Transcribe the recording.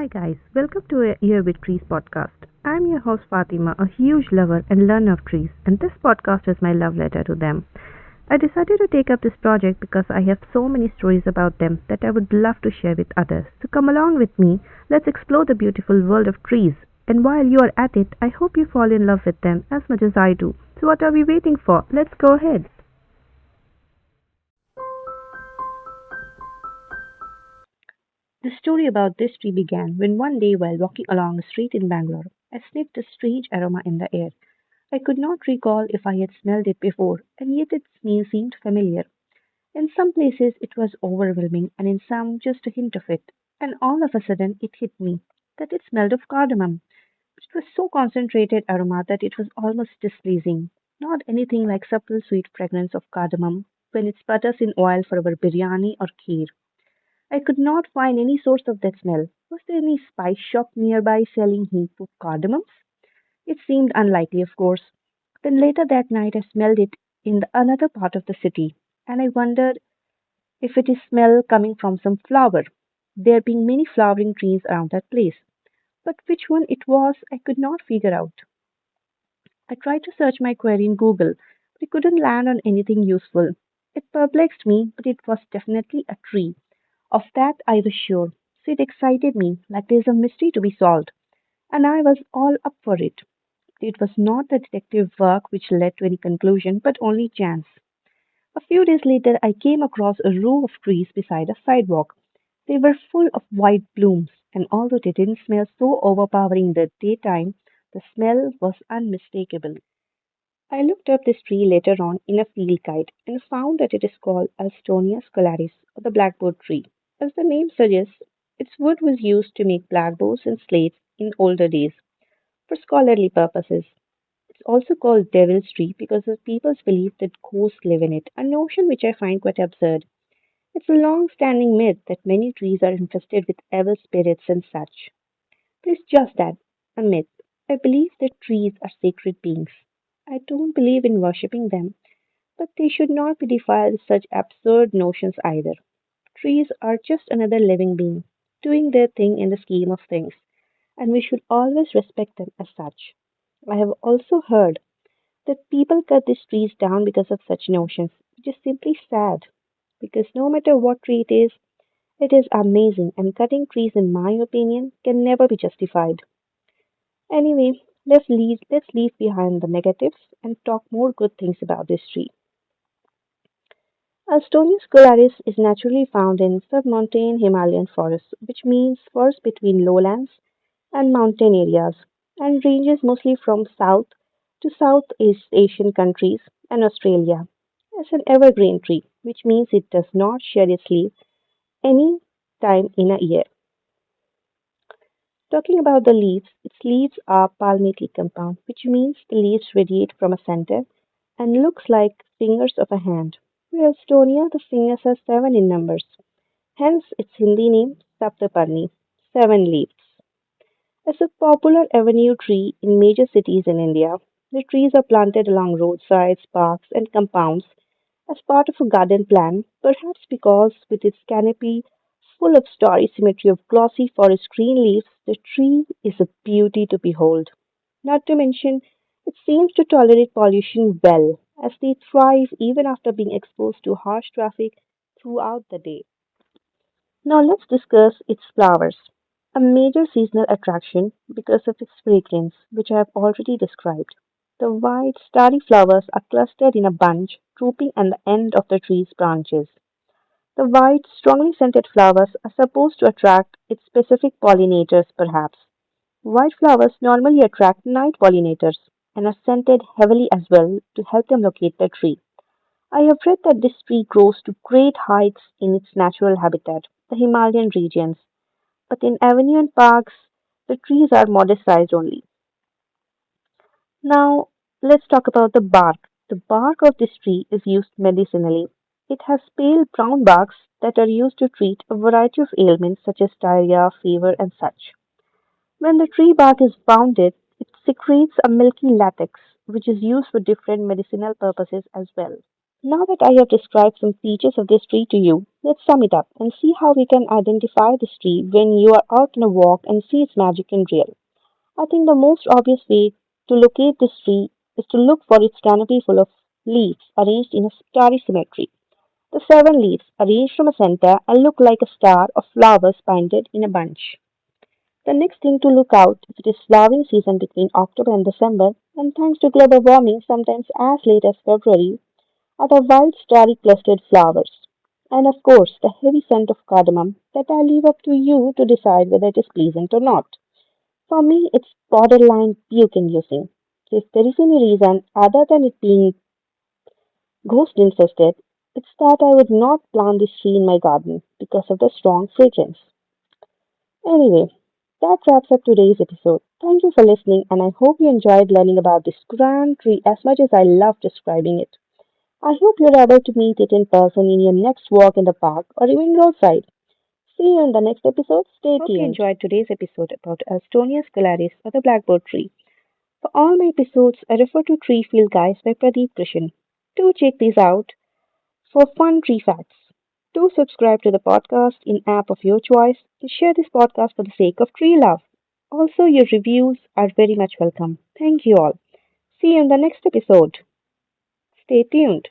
Hi guys, welcome to a Year with Trees podcast. I'm your host Fatima, a huge lover and learner of trees, and this podcast is my love letter to them. I decided to take up this project because I have so many stories about them that I would love to share with others. So come along with me, let's explore the beautiful world of trees. And while you are at it, I hope you fall in love with them as much as I do. So what are we waiting for? Let's go ahead. The story about this tree began when one day while walking along a street in Bangalore, I sniffed a strange aroma in the air. I could not recall if I had smelled it before, and yet its smell seemed familiar. In some places it was overwhelming, and in some just a hint of it. And all of a sudden it hit me that it smelled of cardamom. It was so concentrated aroma that it was almost displeasing. Not anything like subtle sweet fragrance of cardamom when it sputters in oil for our biryani or kheer. I could not find any source of that smell. Was there any spice shop nearby selling heap of cardamoms? It seemed unlikely, of course. Then later that night I smelled it in another part of the city, and I wondered if it is smell coming from some flower, there being many flowering trees around that place. But which one it was, I could not figure out. I tried to search my query in Google, but I couldn't land on anything useful. It perplexed me, but it was definitely a tree. Of that I was sure. So it excited me, like there's a mystery to be solved, and I was all up for it. It was not the detective work which led to any conclusion, but only chance. A few days later, I came across a row of trees beside a sidewalk. They were full of white blooms, and although they didn't smell so overpowering in the daytime, the smell was unmistakable. I looked up this tree later on in a field guide and found that it is called Alstonia scholaris, or the Blackboard Tree. As the name suggests, its wood was used to make blackboards and slates in older days for scholarly purposes. It's also called Devil's Tree because the people's believe that ghosts live in it, a notion which I find quite absurd. It's a long standing myth that many trees are infested with evil spirits and such. But it's just that, a myth. I believe that trees are sacred beings. I don't believe in worshipping them, but they should not be defiled with such absurd notions either. Trees are just another living being, doing their thing in the scheme of things, and we should always respect them as such. I have also heard that people cut these trees down because of such notions, which is simply sad. Because no matter what tree it is amazing, and cutting trees, in my opinion, can never be justified. Anyway, let's leave behind the negatives and talk more good things about this tree. Alstonia scholaris is naturally found in submontane Himalayan forests, which means forests between lowlands and mountain areas, and ranges mostly from South to Southeast Asian countries and Australia. It's an evergreen tree, which means it does not shed its leaves any time in a year. Talking about the leaves, its leaves are palmately compound, which means the leaves radiate from a center and looks like fingers of a hand. In Estonia, the fingers are seven in numbers, hence its Hindi name Saptaparni, seven leaves. As a popular avenue tree in major cities in India, the trees are planted along roadsides, parks, and compounds as part of a garden plan, perhaps because with its canopy full of starry symmetry of glossy forest green leaves, the tree is a beauty to behold. Not to mention, it seems to tolerate pollution well, as they thrive even after being exposed to harsh traffic throughout the day. Now let's discuss its flowers. A major seasonal attraction because of its fragrance, which I have already described. The white, starry flowers are clustered in a bunch, drooping at the end of the tree's branches. The white, strongly scented flowers are supposed to attract its specific pollinators, perhaps. White flowers normally attract night pollinators and are scented heavily as well to help them locate the tree. I have read that this tree grows to great heights in its natural habitat, the Himalayan regions, but in avenue and parks, the trees are modest sized only. Now, let's talk about the bark. The bark of this tree is used medicinally. It has pale brown barks that are used to treat a variety of ailments such as diarrhea, fever, and such. When the tree bark is pounded, it secretes a milky latex, which is used for different medicinal purposes as well. Now that I have described some features of this tree to you, let's sum it up and see how we can identify this tree when you are out on a walk and see its magic in real. I think the most obvious way to locate this tree is to look for its canopy full of leaves arranged in a starry symmetry. The seven leaves, arranged from a center, look like a star of flowers painted in a bunch. The next thing to look out if it is flowering season between October and December, and thanks to global warming, sometimes as late as February, are the white starry clustered flowers. And of course, the heavy scent of cardamom that I leave up to you to decide whether it is pleasant or not. For me, it's borderline puke inducing. So if there is any reason other than it being ghost infested, it's that I would not plant this tree in my garden because of the strong fragrance. Anyway, that wraps up today's episode. Thank you for listening, and I hope you enjoyed learning about this grand tree as much as I love describing it. I hope you're able to meet it in person in your next walk in the park or even roadside. See you in the next episode. Stay tuned. Hope you enjoyed today's episode about Alstonia scholaris or the Blackboard Tree. For all my episodes, I refer to Tree Field Guides by Pradeep Krishan. Do check these out for fun tree facts. Do subscribe to the podcast in app of your choice and share this podcast for the sake of tree love. Also, your reviews are very much welcome. Thank you all. See you in the next episode. Stay tuned.